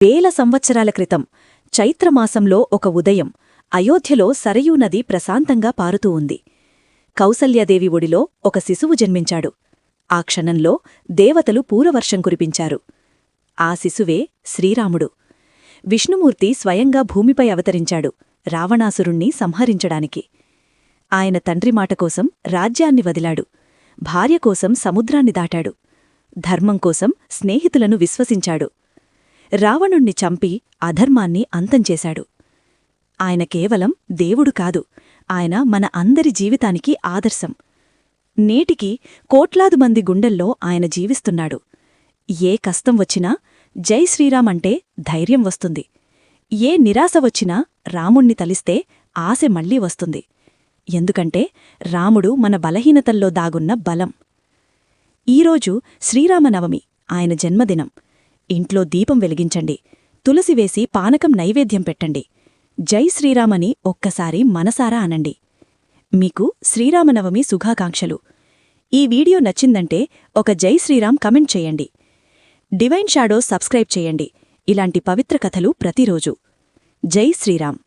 వేల సంవత్సరాల క్రితం చైత్రమాసంలో ఒక ఉదయం అయోధ్యలో సరయూ నది ప్రశాంతంగా పారుతూ ఉంది. కౌసల్యాదేవి ఒడిలో ఒక శిశువు జన్మించాడు. ఆ క్షణంలో దేవతలు పూరవర్షం కురిపించారు. ఆ శిశువే శ్రీరాముడు. విష్ణుమూర్తి స్వయంగా భూమిపై అవతరించాడు, రావణాసురుణ్ణి సంహరించడానికి. ఆయన తండ్రి మాటకోసం రాజ్యాన్ని వదిలాడు, భార్యకోసం సముద్రాన్ని దాటాడు, ధర్మంకోసం స్నేహితులను విశ్వసించాడు. రావణుణ్ణి చంపి అధర్మాన్ని అంతంచేశాడు. ఆయన కేవలం దేవుడు కాదు, ఆయన మన అందరి జీవితానికి ఆదర్శం. నేటికి కోట్లాది మంది గుండెల్లో ఆయన జీవిస్తున్నాడు. ఏ కష్టం వచ్చినా జై శ్రీరామ్ అంటే ధైర్యం వస్తుంది. ఏ నిరాశ వచ్చినా రాముణ్ణి తలిస్తే ఆశ మళ్లీ వస్తుంది. ఎందుకంటే రాముడు మన బలహీనతల్లో దాగున్న బలం. ఈరోజు శ్రీరామనవమి, ఆయన జన్మదినం. ఇంట్లో దీపం వెలిగించండి, తులసివేసి పానకం నైవేద్యం పెట్టండి. జై శ్రీరామని ఒక్కసారి మనసారా అనండి. మీకు శ్రీరామనవమి శుభాకాంక్షలు. ఈ వీడియో నచ్చిందంటే ఒక జై శ్రీరామ్ కమెంట్ చేయండి. డివైన్ షాడోస్ సబ్స్క్రైబ్ చేయండి. ఇలాంటి పవిత్ర కథలు ప్రతిరోజు. జై శ్రీరామ్.